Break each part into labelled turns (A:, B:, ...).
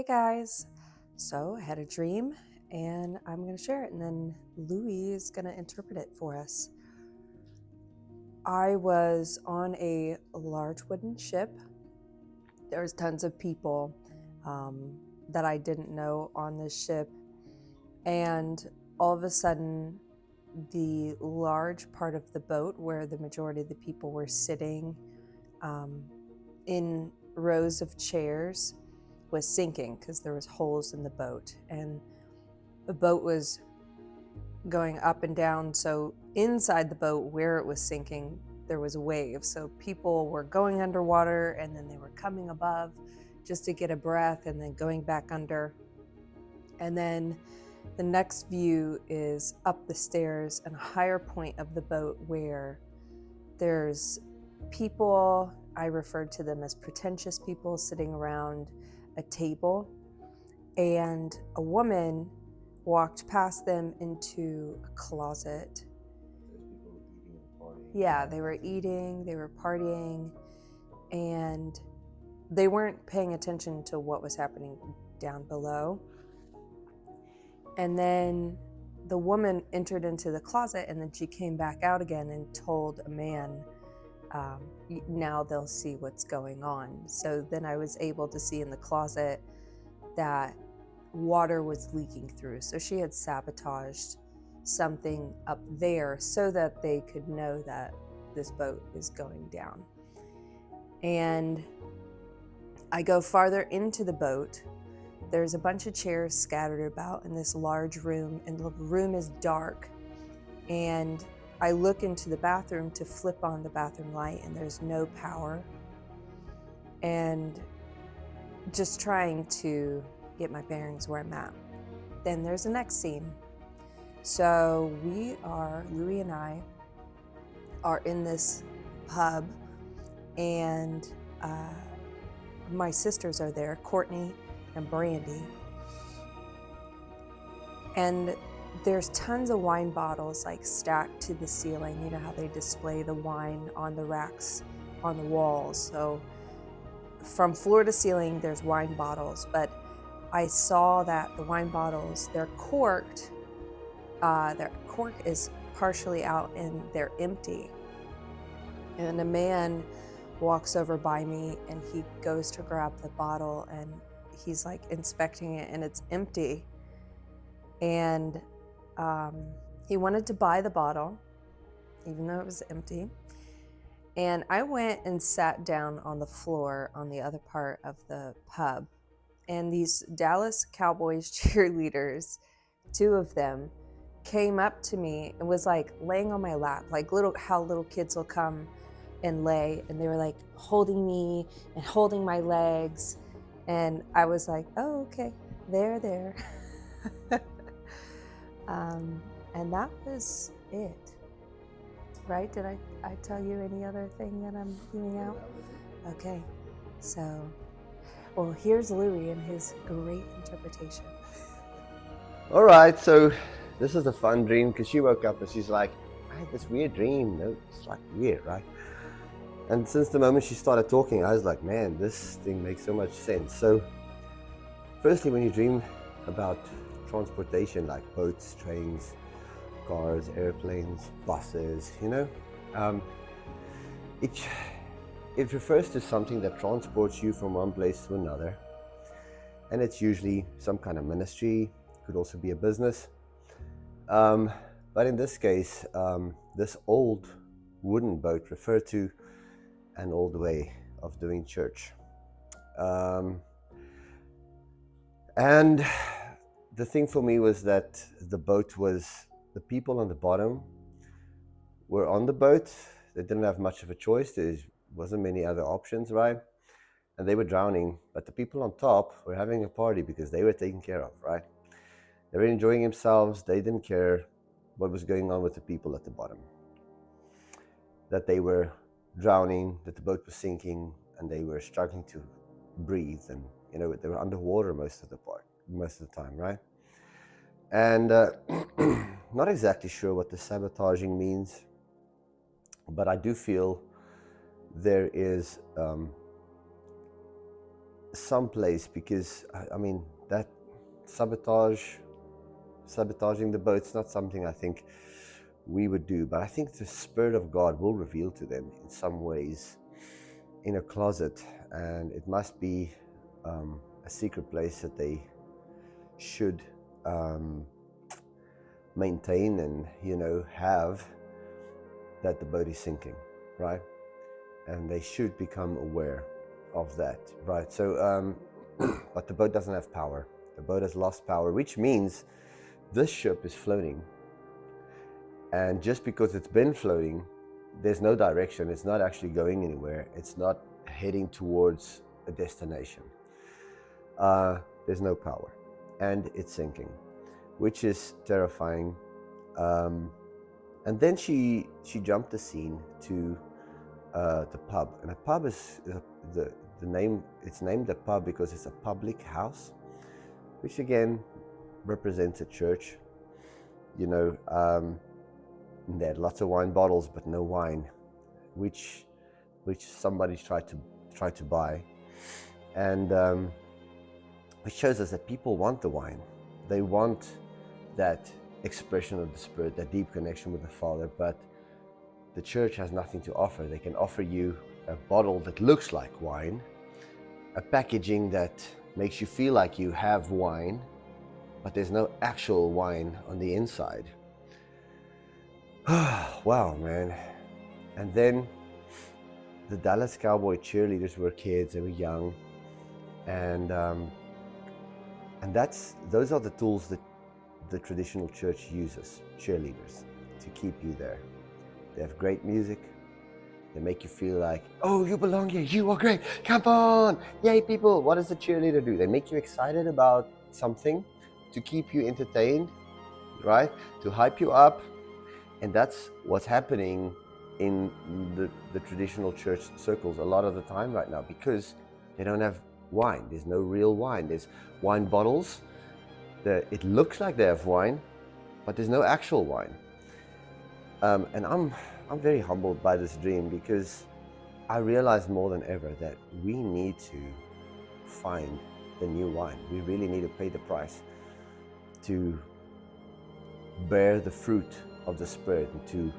A: guys, so I had a dream and I'm going to share it, and then Louis is going to interpret it for us. I was on a large wooden ship. There was tons of people that I didn't know on this ship, and all of a sudden the large part of the boat where the majority of the people were sitting in rows of chairs was sinking because there was holes in the boat, and the boat was going up and down. So inside the boat where it was sinking, there was waves. So people were going underwater and then they were coming above just to get a breath and then going back under. And then the next view is up the stairs and a higher point of the boat where there's people, I referred to them as pretentious people, sitting around a table, and a woman walked past them into a closet. Yeah, they were eating, they were partying, and they weren't paying attention to what was happening down below. And then the woman entered into the closet, and then she came back out again and told a man, now they'll see what's going on. So then I was able to see in the closet that water was leaking through. So she had sabotaged something up there so that they could know that this boat is going down. And I go farther into the boat. There's a bunch of chairs scattered about in this large room, and the room is dark. And I look into the bathroom to flip on the bathroom light, and there's no power. And just trying to get my bearings where I'm at. Then there's the next scene. So Louis and I are in this pub, and my sisters are there, Courtney and Brandy. And there's tons of wine bottles like stacked to the ceiling. You know how they display the wine on the racks on the walls. So from floor to ceiling, there's wine bottles, but I saw that the wine bottles, they're corked. Their cork is partially out and they're empty. And a man walks over by me and he goes to grab the bottle and he's like inspecting it and it's empty. And he wanted to buy the bottle, even though it was empty. And I went and sat down on the floor on the other part of the pub. And these Dallas Cowboys cheerleaders, two of them, came up to me and was like laying on my lap, like how little kids will come and lay. And they were like holding me and holding my legs. And I was like, oh, okay, there. And that was it. Right? Did I tell you any other thing that I'm leaving out? Okay, so, well, here's Louis and his great interpretation.
B: All right, so this is a fun dream because she woke up and she's like, I had this weird dream. No, it's like weird, right? And since the moment she started talking, I was like, man, this thing makes so much sense. So firstly, when you dream about transportation like boats, trains, cars, airplanes, buses, it refers to something that transports you from one place to another. And it's usually some kind of ministry, could also be a business. But in this case, this old wooden boat referred to an old way of doing church. And the thing for me was that the people on the bottom were on the boat. They didn't have much of a choice. There wasn't many other options, right? And they were drowning, but the people on top were having a party because they were taken care of, right? They were enjoying themselves. They didn't care what was going on with the people at the bottom. That they were drowning, that the boat was sinking, and they were struggling to breathe. And, they were underwater most of the time, right? And not exactly sure what the sabotaging means, but I do feel there is someplace, because I mean, that sabotaging the boat's not something I think we would do, but I think the Spirit of God will reveal to them in some ways in a closet, and it must be a secret place that they should maintain and have, that the boat is sinking, right? And they should become aware of that, right? So but the boat doesn't have power. The boat has lost power, which means this ship is floating, and just because it's been floating, there's no direction. It's not actually going anywhere. It's not heading towards a destination. There's no power, and it's sinking, which is terrifying. And then she jumped the scene to the pub, and a pub is the name. It's named a pub because it's a public house, which again represents a church. They had lots of wine bottles, but no wine, which somebody tried to buy, and it shows us that people want the wine. They want that expression of the Spirit, that deep connection with the Father, but the church has nothing to offer. They can offer you a bottle that looks like wine, a packaging that makes you feel like you have wine, but there's no actual wine on the inside. Wow, man. And then the Dallas Cowboy cheerleaders were kids, they were young, and those are the tools that the traditional church uses, cheerleaders, to keep you there. They have great music. They make you feel like, oh, you belong here, you are great, come on, yay people. What does the cheerleader do? They make you excited about something to keep you entertained, right? To hype you up. And that's what's happening in the traditional church circles a lot of the time right now, because they don't have wine. There's no real wine. There's wine bottles. It looks like they have wine, but there's no actual wine. And I'm very humbled by this dream, because I realize more than ever that we need to find the new wine. We really need to pay the price to bear the fruit of the Spirit and to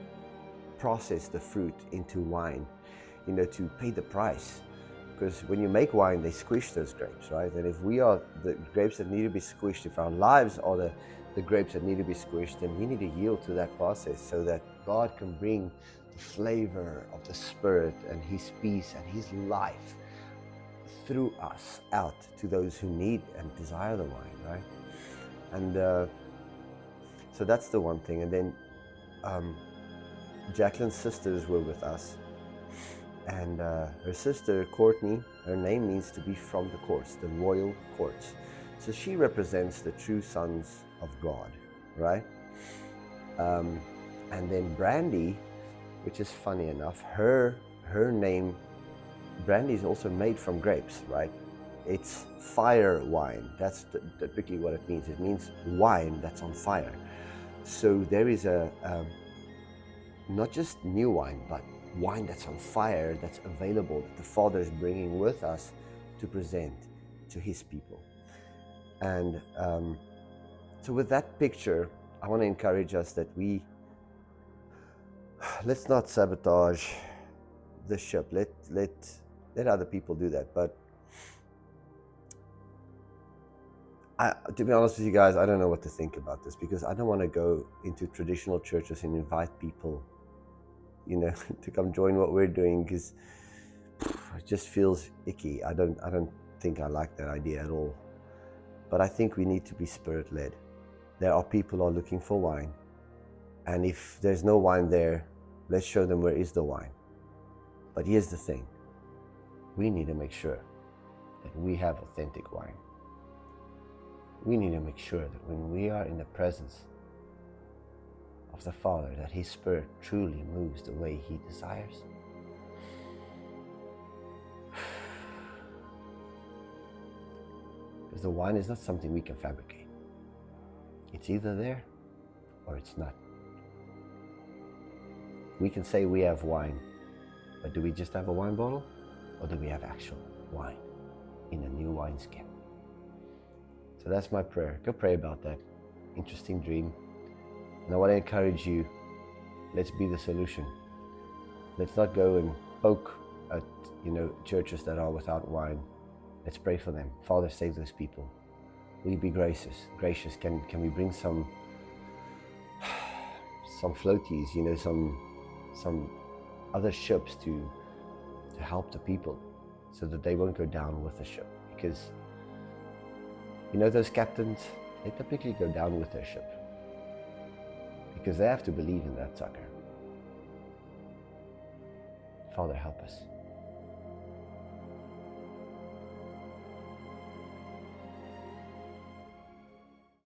B: process the fruit into wine, to pay the price. Because when you make wine, they squish those grapes, right? And if we are the grapes that need to be squished, if our lives are the grapes that need to be squished, then we need to yield to that process so that God can bring the flavor of the Spirit and His peace and His life through us out to those who need and desire the wine, right? And so that's the one thing. And then Jacqueline's sisters were with us, and her sister Courtney, her name means to be from the courts, the royal courts. So she represents the true sons of God, right? And then Brandy, which is funny enough, her name, Brandy, is also made from grapes, right? It's fire wine. That's typically what it means. It means wine that's on fire. So there is not just new wine, but wine that's on fire, that's available, that the Father is bringing with us to present to His people. And so with that picture, I want to encourage us that let's not sabotage the ship. Let other people do that. But to be honest with you guys, I don't know what to think about this, because I don't want to go into traditional churches and invite people, to come join what we're doing, because it just feels icky. I don't think I like that idea at all. But I think we need to be Spirit-led. There are people who are looking for wine, and if there's no wine there, let's show them where is the wine. But here's the thing. We need to make sure that we have authentic wine. We need to make sure that when we are in the presence of the Father, that His Spirit truly moves the way He desires. Because the wine is not something we can fabricate. It's either there or it's not. We can say we have wine, but do we just have a wine bottle, or do we have actual wine? in a new wineskin. So that's my prayer. Go pray about that. Interesting dream. And I want to encourage you, let's be the solution. Let's not go and poke at, churches that are without wine. Let's pray for them. Father, save those people. Will you be gracious? Can we bring some floaties, some other ships to help the people so that they won't go down with the ship? Because those captains, they typically go down with their ship because they have to believe in that sucker. Father, help us.